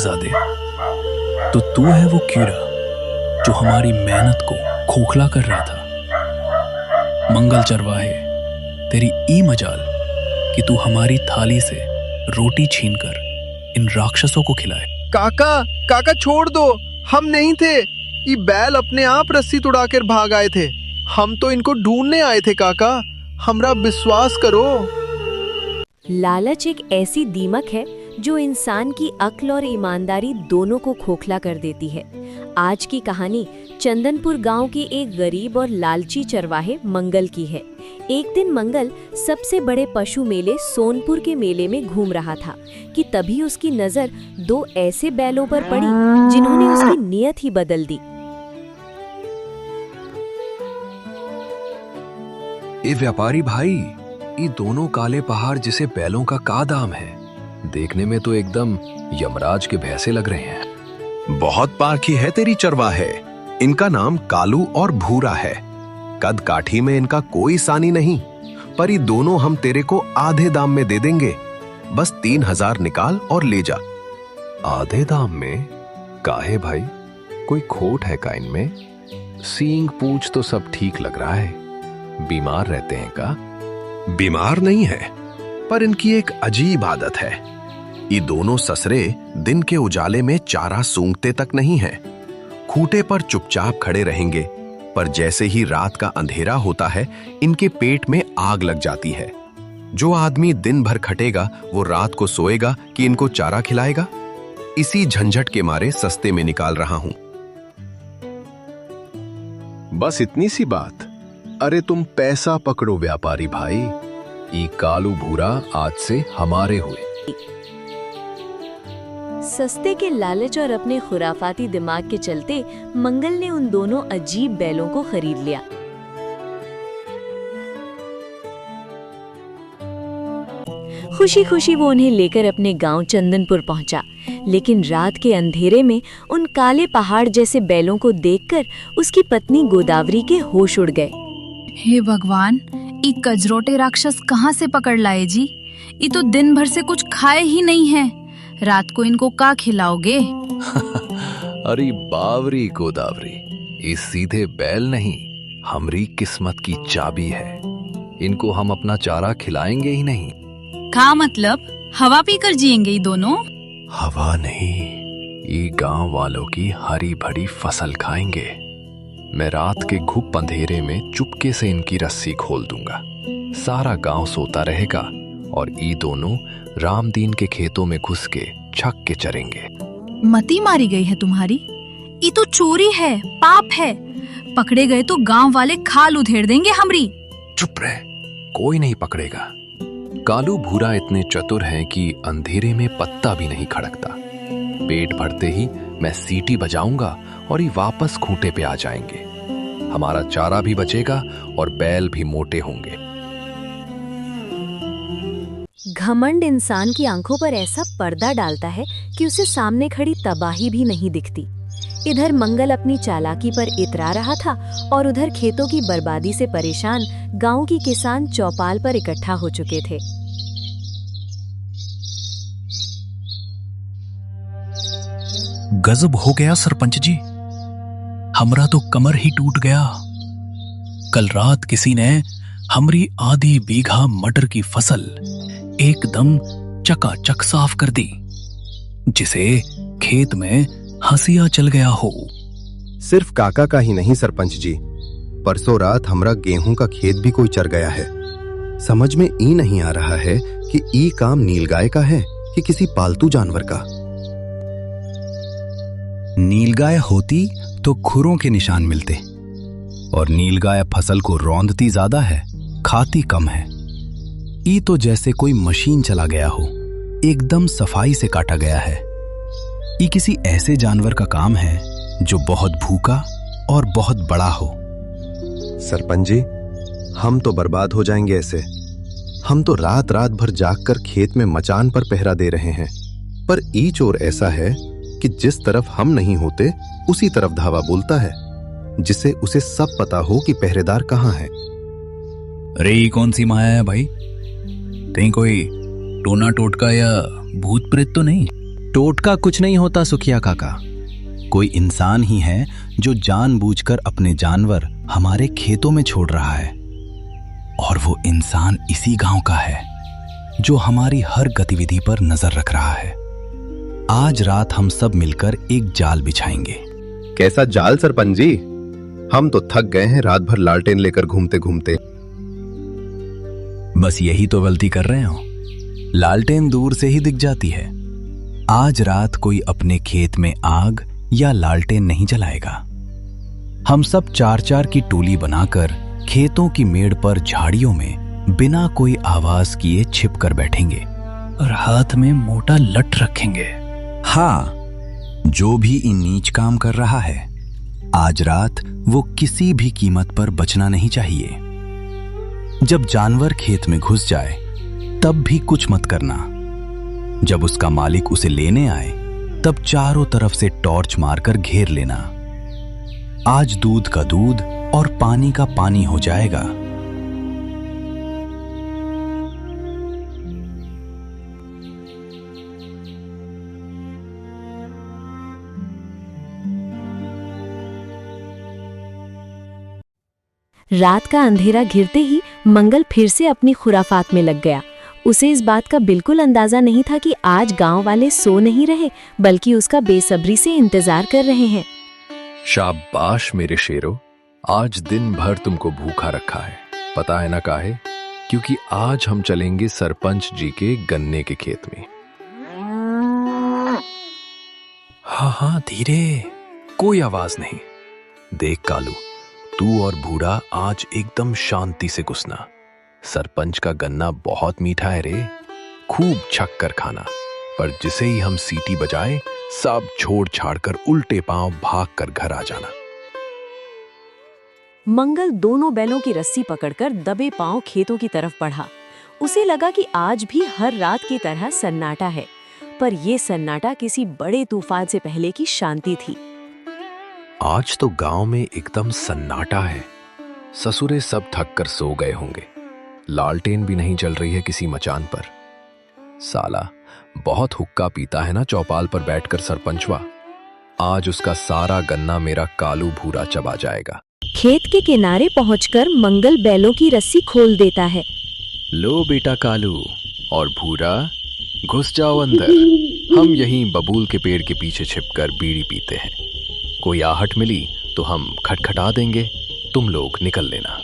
हरामजादे, तो तू है वो कीड़ा जो हमारी मेहनत को खोखला कर रहा था। मंगल चरवाहे, तेरी ई मजाल कि तू हमारी थाली से रोटी छीनकर इन राक्षसों को खिलाए। काका काका छोड़ दो, हम नहीं थे। ये बैल अपने आप रस्सी तुड़ाकर भाग आए थे। हम तो इनको ढूंढने आए थे काका, हमरा विश्वास करो। लालच एक ऐसी दीमक है जो इंसान की अक्ल और ईमानदारी दोनों को खोखला कर देती है। आज की कहानी चंदनपुर गांव की एक गरीब और लालची चरवाहे मंगल की है। एक दिन मंगल सबसे बड़े पशु मेले सोनपुर के मेले में घूम रहा था कि तभी उसकी नजर दो ऐसे बैलों पर पड़ी जिन्होंने उसकी नीयत ही बदल दी। ए व्यापारी भाई, ये दोनों काले पहाड़ जिसे बैलों का का दाम है? देखने में तो एकदम यमराज के भैंसे लग रहे हैं। बहुत पारखी है तेरी चरवाहे। इनका नाम कालू और भूरा है। कद काठी में इनका कोई सानी नहीं, पर ये दोनों हम तेरे को आधे दाम में दे देंगे। बस 3,000 निकाल और ले जा। आधे दाम में? काहे भाई, कोई खोट है का इनमें? सींग पूछ तो सब ठीक लग रहा है। बीमार रहते हैं का? बीमार नहीं है, पर इनकी एक अजीब आदत है। ये दोनों ससरे दिन के उजाले में चारा सूंघते तक नहीं है। खूंटे पर चुपचाप खड़े रहेंगे, पर जैसे ही रात का अंधेरा होता है इनके पेट में आग लग जाती है। जो आदमी दिन भर खटेगा वो रात को सोएगा कि इनको चारा खिलाएगा। इसी झंझट के मारे सस्ते में निकाल रहा हूं। बस इतनी सी बात? अरे तुम पैसा पकड़ो व्यापारी भाई। ये कालू भूरा आज से हमारे हुए। सस्ते के लालच और अपने खुराफाती दिमाग के चलते मंगल ने उन दोनों अजीब बैलों को खरीद लिया। खुशी खुशी वो उन्हें लेकर अपने गांव चंदनपुर पहुंचा, लेकिन रात के अंधेरे में उन काले पहाड़ जैसे बैलों को देखकर उसकी पत्नी गोदावरी के होश उड़ गए। हे भगवान, ये कजरोटे राक्षस कहाँ से पकड़ लाए जी? ये तो दिन भर से कुछ खाए ही नहीं है। रात को इनको का खिलाओगे? अरे बावरी गोदावरी, ये सीधे बैल नहीं, हमारी किस्मत की चाबी है। इनको हम अपना चारा खिलाएंगे ही नहीं। का मतलब हवा पीकर जिएंगे ये दोनों? हवा नहीं, ये गांव वालों की हरी भरी फसल खाएंगे। मैं रात के घुप अंधेरे में चुपके से इनकी रस्सी खोल दूंगा। सारा गांव सोता रहेगा और ये दोनों रामदीन के खेतों में घुस के छक के चरेंगे। मती मारी गई है तुम्हारी? ये तो चोरी है, पाप है। पकड़े गए तो गांव वाले खाल उधेड़ देंगे हमरी। चुप रह, कोई नहीं पकड़ेगा। कालू भूरा इतने चतुर हैं कि अंधेरे में पत्ता भी नहीं खड़कता। पेट भरते ही मैं सीटी बजाऊंगा और ये वापस खूंटे पे आ जाएंगे। हमारा चारा भी बचेगा और बैल भी मोटे होंगे। घमंड इंसान की आंखों पर ऐसा पर्दा डालता है कि उसे सामने खड़ी तबाही भी नहीं दिखती। इधर मंगल अपनी चालाकी पर इतरा रहा था और उधर खेतों की बर्बादी से परेशान गांव की किसान चौपाल पर इकट्ठा हो चुके थे। गजब हो गया सरपंच जी, हमरा तो कमर ही टूट गया। कल रात किसी ने हमरी आधी बीघा मटर की फसल एकदम चकाचक साफ कर दी, जिसे खेत में हंसिया चल गया हो। सिर्फ काका का ही नहीं सरपंच जी, परसों रात हमरा गेहूं का खेत भी कोई चर गया है। समझ में ई नहीं आ रहा है कि ई काम नीलगाय का है कि किसी पालतू जानवर का। नीलगाय होती तो खुरों के निशान मिलते, और नीलगाय फसल को रौंदती ज्यादा है, खाती कम है। ई तो जैसे कोई मशीन चला गया हो, एकदम सफाई से काटा गया है। ई किसी ऐसे जानवर का काम है जो बहुत भूखा और बहुत बड़ा हो। सरपंच जी, हम तो बर्बाद हो जाएंगे ऐसे। हम तो रात रात भर जागकर खेत में मचान पर पहरा दे रहे हैं, पर ई चोर ऐसा है कि जिस तरफ हम नहीं होते उसी तरफ धावा बोलता है, जिसे उसे सब पता हो कि पहरेदार कहाँ है। अरे ये कौन सी माया है भाई? कहीं कोई टोना टोटका या भूत प्रेत तो नहीं? टोटका कुछ नहीं होता सुखिया काका। कोई इंसान ही है जो जानबूझकर अपने जानवर हमारे खेतों में छोड़ रहा है, और वो इंसान इसी गांव का है जो हमारी हर गतिविधि पर नजर रख रहा है। आज रात हम सब मिलकर एक जाल बिछाएंगे। कैसा जाल सरपंच जी? हम तो थक गए हैं रात भर लालटेन लेकर घूमते घूमते। बस यही तो गलती कर रहे हो, लालटेन दूर से ही दिख जाती है। आज रात कोई अपने खेत में आग या लालटेन नहीं जलाएगा। हम सब 4-4 की टोली बनाकर खेतों की मेड़ पर झाड़ियों में बिना कोई आवाज किए छिप कर बैठेंगे और हाथ में मोटा लठ रखेंगे। हाँ, जो भी इन नीच काम कर रहा है, आज रात वो किसी भी कीमत पर बचना नहीं चाहिए। जब जानवर खेत में घुस जाए तब भी कुछ मत करना। जब उसका मालिक उसे लेने आए तब चारों तरफ से टॉर्च मारकर घेर लेना। आज दूध का दूध और पानी का पानी हो जाएगा। रात का अंधेरा घिरते ही मंगल फिर से अपनी खुराफात में लग गया। उसे इस बात का बिल्कुल अंदाजा नहीं था कि आज गांव वाले सो नहीं रहे, बल्कि उसका बेसब्री से इंतजार कर रहे हैं। शाबाश मेरे शेरों, आज दिन भर तुमको भूखा रखा है। पता है ना काहे? क्योंकि आज हम चलेंगे सरपंच जी के गन्ने के खेत में। हाँ हाँ, धीरे, कोई आवाज नहीं। देख कालू, तू और भूरा आज एकदम शांति से घुसना। सरपंच का गन्ना बहुत मीठा है रे, खूब छक कर खाना। पर जिसे ही हम सीटी बजाए, सब छोड़ छाड़ कर उल्टे पांव भाग कर घर आ जाना। मंगल दोनों बैलों की रस्सी पकड़कर दबे पांव खेतों की तरफ बढ़ा। उसे लगा कि आज भी हर रात की तरह सन्नाटा है, पर यह सन्नाटा किसी बड़े तूफान से पहले की शांति थी। आज तो गांव में एकदम सन्नाटा है। ससुरे सब थक कर सो गए होंगे। लालटेन भी नहीं जल रही है किसी मचान पर। साला बहुत हुक्का पीता है ना चौपाल पर बैठकर सरपंचवा। आज उसका सारा गन्ना मेरा कालू भूरा चबा जाएगा। खेत के किनारे पहुंचकर मंगल बैलों की रस्सी खोल देता है। लो बेटा कालू और भूरा, घुस जाओ अंदर। हम यहीं बबूल के पेड़ के पीछे छिपकर बीड़ी पीते हैं। कोई आहट मिली तो हम खटखटा देंगे, तुम लोग निकल लेना।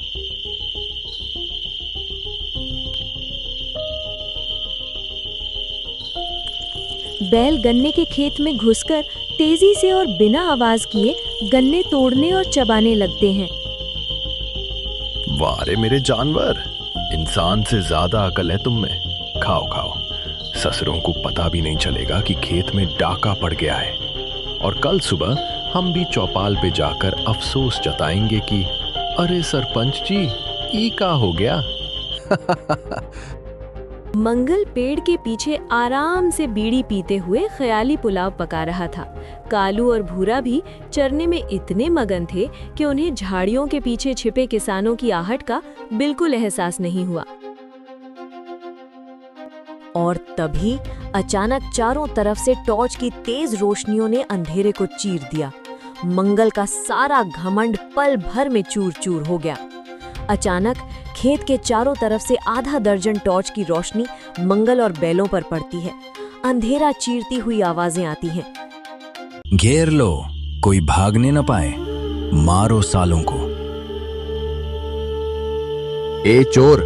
बैल गन्ने के खेत में घुसकर तेजी से और बिना आवाज किए गन्ने तोड़ने और चबाने लगते हैं। वाह रे मेरे जानवर, इंसान से ज्यादा अकल है तुम में। खाओ खाओ, ससुरों को पता भी नहीं चलेगा कि खेत में डाका पड़ गया है। और कल सुबह हम भी चौपाल पे जाकर अफसोस जताएंगे कि अरे सरपंच जी, ई का हो गया। मंगल पेड़ के पीछे आराम से बीड़ी पीते हुए ख्याली पुलाव पका रहा था। कालू और भूरा भी चरने में इतने मगन थे कि उन्हें झाड़ियों के पीछे छिपे किसानों की आहट का बिल्कुल एहसास नहीं हुआ। और तभी अचानक चारों तरफ से टॉर्च की तेज रोशनियों ने अंधेरे को चीर दिया। मंगल का सारा घमंड पल भर में चूर चूर हो गया। अचानक खेत के चारों तरफ से आधा दर्जन टॉर्च की रोशनी मंगल और बैलों पर पड़ती है। अंधेरा चीरती हुई आवाजें आती हैं। घेर लो, कोई भागने न पाए, मारो सालों को। ए चोर,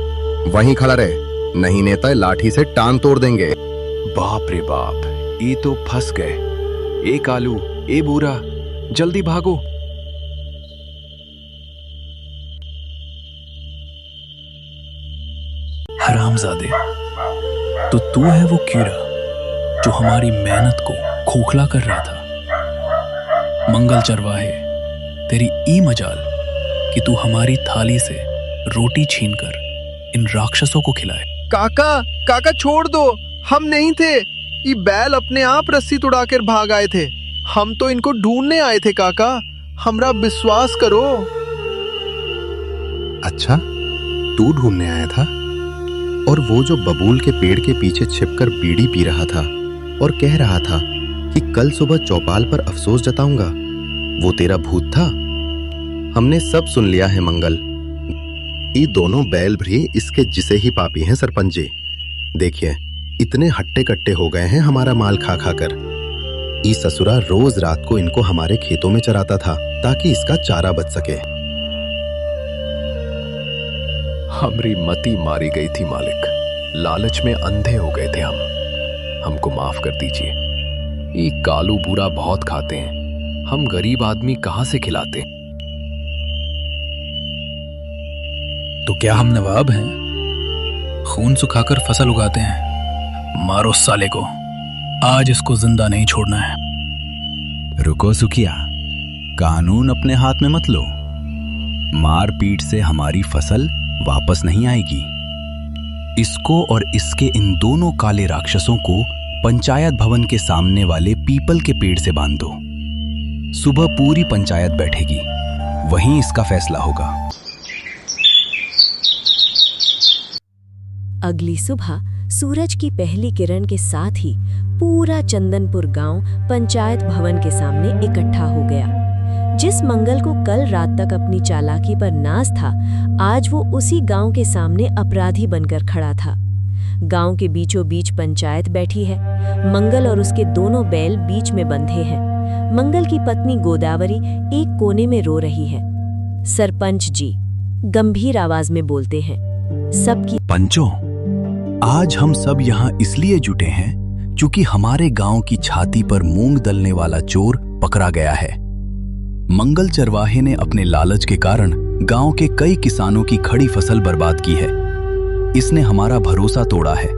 वहीं खड़ा रहे, नहीं नेता लाठी से टांग तोड़ देंगे। बाप रे बाप, ये तो फंस गए। ए कालू, ए बूरा, जल्दी भागो। हरामजादे, तो तू है वो कीड़ा जो हमारी मेहनत को खोखला कर रहा था। मंगल चरवाहे, तेरी ई मजाल कि तू हमारी थाली से रोटी छीनकर इन राक्षसों को खिलाए। काका काका छोड़ दो, हम नहीं थे। ये बैल अपने आप रस्सी तुड़ाकर भाग आए थे। हम तो इनको ढूंढने आए थे काका, हमरा विश्वास करो। अच्छा, तू ढूंढने आया था? और वो जो बबूल के पेड़ के पीछे छिपकर बीड़ी पी रहा था, और कह रहा था कि कल सुबह चौपाल पर अफसोस जताऊंगा। वो तेरा भूत था। हमने सब सुन लिया है मंगल। ये दोनों बैल भी इसके जिसे ही पापी हैं सरपंच जी। देखिए इतने हट्टे कट्टे हो गए हैं हमारा माल खा खा कर। ई ससुरा रोज रात को इनको हमारे खेतों में चराता था ताकि इसका चारा बच सके। हमरी मती मारी गई थी मालिक, लालच में अंधे हो गए थे हम। हमको माफ कर दीजिए। ये कालू बूरा बहुत खाते हैं, हम गरीब आदमी कहां से खिलाते। तो क्या हम नवाब हैं? खून सुखाकर फसल उगाते हैं। मारो साले को, आज इसको जिंदा नहीं छोड़ना है। रुको सुखिया, कानून अपने हाथ में मत लो। मार पीट से हमारी फसल वापस नहीं आएगी। इसको और इसके इन दोनों काले राक्षसों को पंचायत भवन के सामने वाले पीपल के पेड़ से बांध दो। सुबह पूरी पंचायत बैठेगी, वहीं इसका फैसला होगा। अगली सुबह सूरज की पहली किरण के साथ ही पूरा चंदनपुर गांव पंचायत भवन के सामने इकट्ठा हो गया। जिस मंगल को कल रात तक अपनी चालाकी पर नाज था, आज वो उसी गांव के सामने अपराधी बनकर खड़ा था। गांव के बीचों बीच पंचायत बैठी है। मंगल और उसके दोनों बैल बीच में बंधे हैं। मंगल की पत्नी गोदावरी एक कोने में रो रही है। सरपंच जी गंभीर आवाज में बोलते हैं, सबकी पंचों, आज हम सब यहाँ इसलिए जुटे हैं क्योंकि हमारे गांव की छाती पर मूंग दलने वाला चोर पकड़ा गया है। मंगल चरवाहे ने अपने लालच के कारण गांव के कई किसानों की खड़ी फसल बर्बाद की है। इसने हमारा भरोसा तोड़ा है।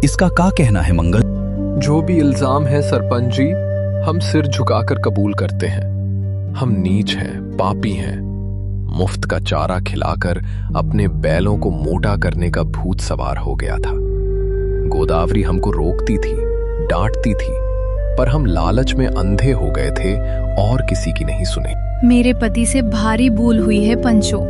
इसका क्या कहना है मंगल? जो भी इल्जाम है सरपंच जी, हम सिर झुकाकर कबूल करते हैं। हम नीच हैं, पापी हैं। मुफ्त का चारा खिलाकर अपने बैलों को मोटा करने का भूत सवार हो गया था। गोदावरी हमको रोकती थी, डांटती थी, पर हम लालच में अंधे हो गए थे और किसी की नहीं सुने। मेरे पति से भारी भूल हुई है पंचो,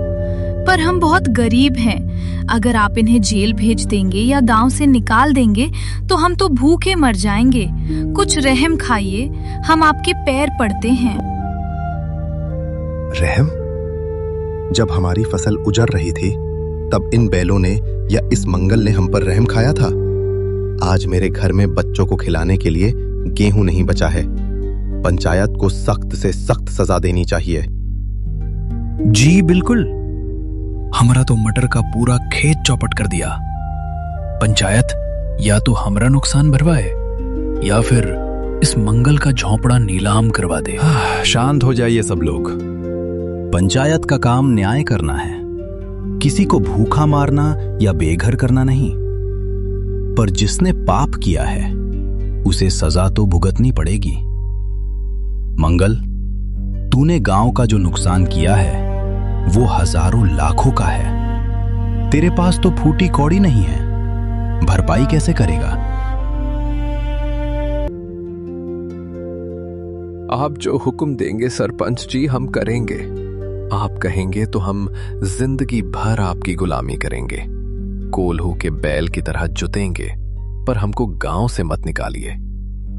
पर हम बहुत गरीब हैं। अगर आप इन्हें जेल भेज देंगे या गांव से निकाल देंगे तो हम तो भूखे मर जाएंगे। कुछ रहम खाइए, हम आपके पैर पड़ते हैं। रहम? जब हमारी फसल उजड़ रही थी तब इन बैलों ने या इस मंगल ने हम पर रहम खाया था। आज मेरे घर में बच्चों को खिलाने के लिए गेहूं नहीं बचा है। पंचायत को सख्त से सख्त सजा देनी चाहिए। जी बिल्कुल, हमरा तो मटर का पूरा खेत चौपट कर दिया। पंचायत या तो हमरा नुकसान भरवाए या फिर इस मंगल का झोंपड़ा नीलाम करवा दे। शांत हो जाइए सब लोग। पंचायत का काम न्याय करना है, किसी को भूखा मारना या बेघर करना नहीं। पर जिसने पाप किया है उसे सजा तो भुगतनी पड़ेगी। मंगल, तूने गांव का जो नुकसान किया है वो हजारों लाखों का है। तेरे पास तो फूटी कौड़ी नहीं है, भरपाई कैसे करेगा? आप जो हुक्म देंगे सरपंच जी हम करेंगे। आप कहेंगे तो हम जिंदगी भर आपकी गुलामी करेंगे। कोल्हू के बैल की तरह जुतेंगे, पर हमको गांव से मत निकालिए।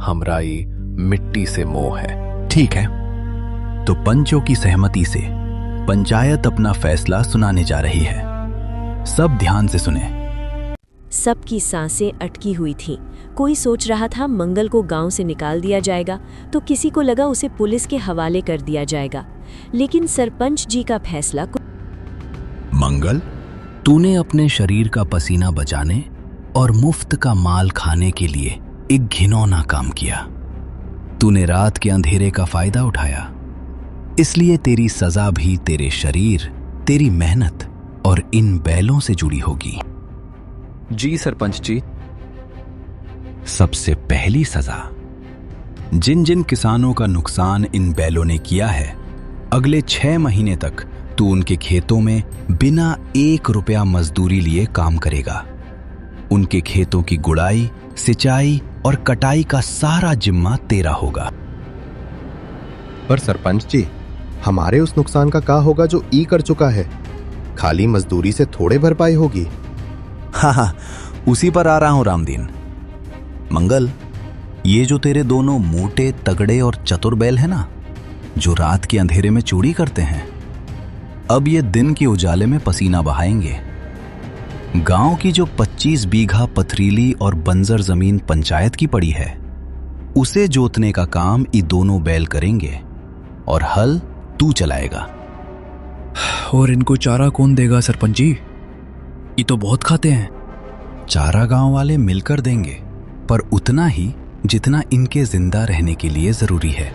हमरा ये मिट्टी से मोह है। ठीक है, तो पंचों की सहमति से पंचायत अपना फैसला सुनाने जा रही है। सब ध्यान से सुने। सबकी सांसें अटकी हुई थीं। कोई सोच रहा था मंगल को गांव से निकाल दिया जाएगा, तो किसी को लगा उसे पुलिस के हवाले कर दिया जाएगा। लेकिन सरपंच जी का फैसला मंगल, तूने अपने शरीर का पसीना बचाने और मुफ्त का माल खाने के लिए एक घिनौना काम किया। तूने रात के अंधेरे का फायदा उठाया, इसलिए तेरी सजा भी तेरे शरीर, तेरी मेहनत और इन बैलों से जुड़ी होगी। जी सरपंच जी। सबसे पहली सजा, जिन जिन किसानों का नुकसान इन बैलों ने किया है, अगले 6 महीने तक तू उनके खेतों में बिना 1 रुपया मजदूरी लिए काम करेगा। उनके खेतों की गुड़ाई, सिंचाई और कटाई का सारा जिम्मा तेरा होगा। पर सरपंच जी, हमारे उस नुकसान का क्या होगा जो ई कर चुका है? खाली मजदूरी से थोड़े भरपाई होगी। हाँ, उसी पर आ रहा हूं रामदीन। मंगल, ये जो तेरे दोनों मोटे, तगड़े और चतुर बैल है ना, जो रात के अंधेरे में चोरी करते हैं, अब ये दिन के उजाले में पसीना बहाएंगे। गांव की जो 25 बीघा पथरीली और बंजर जमीन पंचायत की पड़ी है, उसे जोतने का काम ये दोनों बैल करेंगे और हल तू चलाएगा। और इनको चारा कौन देगा सरपंच जी? ये तो बहुत खाते हैं। चारा गांव वाले मिलकर देंगे, पर उतना ही जितना इनके जिंदा रहने के लिए जरूरी है।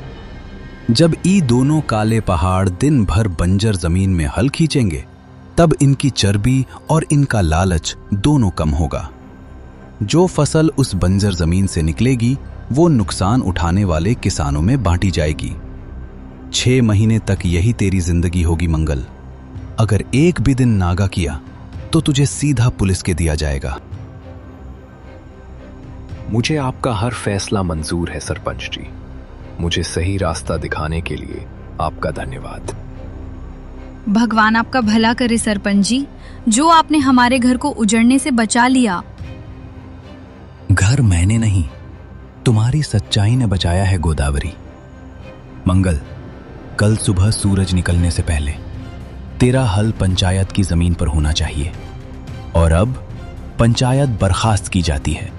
जब ये दोनों काले पहाड़ दिन भर बंजर जमीन में हल खींचेंगे, तब इनकी चर्बी और इनका लालच दोनों कम होगा। जो फसल उस बंजर जमीन से निकलेगी, वो नुकसान उठाने वाले किसानों में बांटी जाएगी। 6 महीने तक यही तेरी जिंदगी होगी मंगल। अगर एक भी दिन नागा किया तो तुझे सीधा पुलिस के दिया जाएगा। मुझे आपका हर फैसला मंजूर है सरपंच जी। मुझे सही रास्ता दिखाने के लिए आपका धन्यवाद। भगवान आपका भला करे सरपंच जी, जो आपने हमारे घर को उजड़ने से बचा लिया। घर मैंने नहीं, तुम्हारी सच्चाई ने बचाया है गोदावरी। मंगल, कल सुबह सूरज निकलने से पहले तेरा हल पंचायत की जमीन पर होना चाहिए। और अब पंचायत बर्खास्त की जाती है।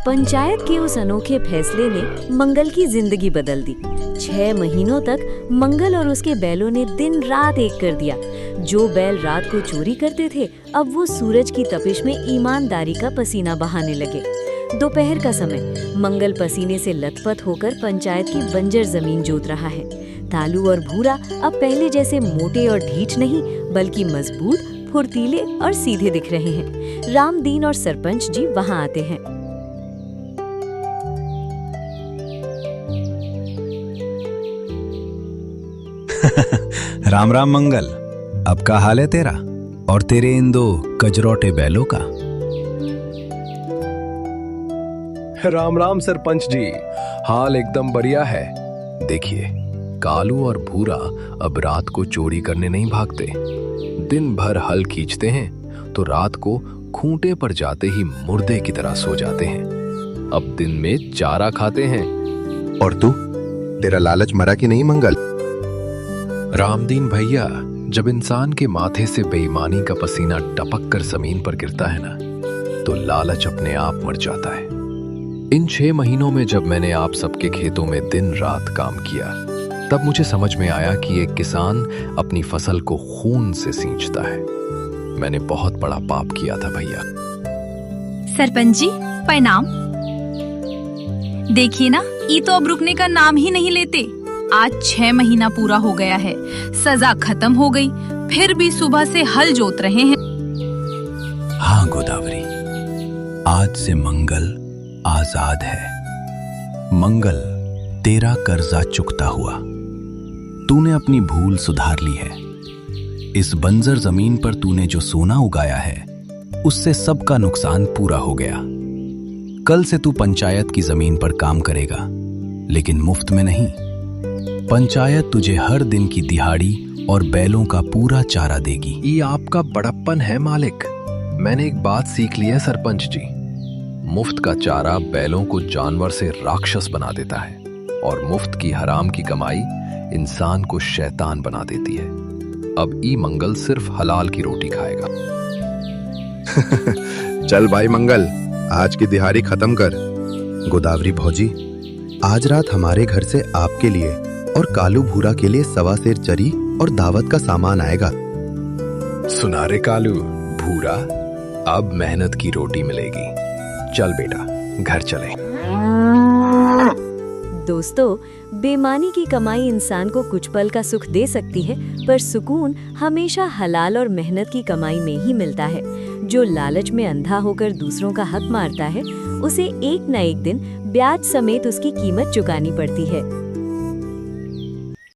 पंचायत के उस अनोखे फैसले ने मंगल की जिंदगी बदल दी। 6 महीनों तक मंगल और उसके बैलों ने दिन रात एक कर दिया। जो बैल रात को चोरी करते थे, अब वो सूरज की तपिश में ईमानदारी का पसीना बहाने लगे। दोपहर का समय, मंगल पसीने से लथपथ होकर पंचायत की बंजर जमीन जोत रहा है। तालू और भूरा अब पहले जैसे मोटे और ढीठ नहीं, बल्कि मजबूत, फुर्तीले और सीधे दिख रहे हैं। रामदीन और सरपंच जी वहां आते हैं। राम राम मंगल, अब का हाल है तेरा और तेरे इन 2 कजरौटे बैलों का? राम राम सरपंच जी, हाल एकदम बढ़िया है। देखिए, कालू और भूरा अब रात को चोरी करने नहीं भागते। दिन भर हल खींचते हैं तो रात को खूंटे पर जाते ही मुर्दे की तरह सो जाते हैं। अब दिन में चारा खाते हैं। और तू, तेरा लालच मरा कि नहीं मंगल? रामदीन भैया, जब इंसान के माथे से बेईमानी का पसीना टपक कर जमीन पर गिरता है ना, तो लालच अपने आप मर जाता है। इन 6 महीनों में जब मैंने आप सबके खेतों में दिन रात काम किया, तब मुझे समझ में आया कि एक किसान अपनी फसल को खून से सींचता है। मैंने बहुत बड़ा पाप किया था भैया। सरपंच जी प्रणाम। देखिए ना, ये तो अब रुकने का नाम ही नहीं लेते। आज 6 महीना पूरा हो गया है, सजा खत्म हो गई, फिर भी सुबह से हल जोत रहे हैं। हाँ गोदावरी, आज से मंगल आजाद है। मंगल, तेरा कर्जा चुकता हुआ। तूने अपनी भूल सुधार ली है। इस बंजर जमीन पर तूने जो सोना उगाया है, उससे सबका नुकसान पूरा हो गया। कल से तू पंचायत की जमीन पर काम करेगा, लेकिन मुफ्त में नहीं। पंचायत तुझे हर दिन की दिहाड़ी और बैलों का पूरा चारा देगी। ये आपका बड़प्पन है मालिक। मैंने एक बात सीख ली है सरपंच जी, मुफ्त का चारा बैलों को जानवर से राक्षस बना देता है, और मुफ्त की हराम की कमाई इंसान को शैतान बना देती है। अब ई मंगल सिर्फ हलाल की रोटी खाएगा। चल भाई मंगल, आज की दिहाड़ी खत्म कर। गोदावरी भौजी, आज रात हमारे घर से आपके लिए और कालू भूरा के लिए 1.25 सेर चरी और दावत का सामान आएगा। सुना रे कालू भूरा, अब मेहनत की रोटी मिलेगी। चल बेटा, घर चलें। दोस्तों, बेईमानी की कमाई इंसान को कुछ पल का सुख दे सकती है, पर सुकून हमेशा हलाल और मेहनत की कमाई में ही मिलता है। जो लालच में अंधा होकर दूसरों का हक मारता है, उसे एक न एक दिन ब्याज समेत उसकी कीमत चुकानी पड़ती है।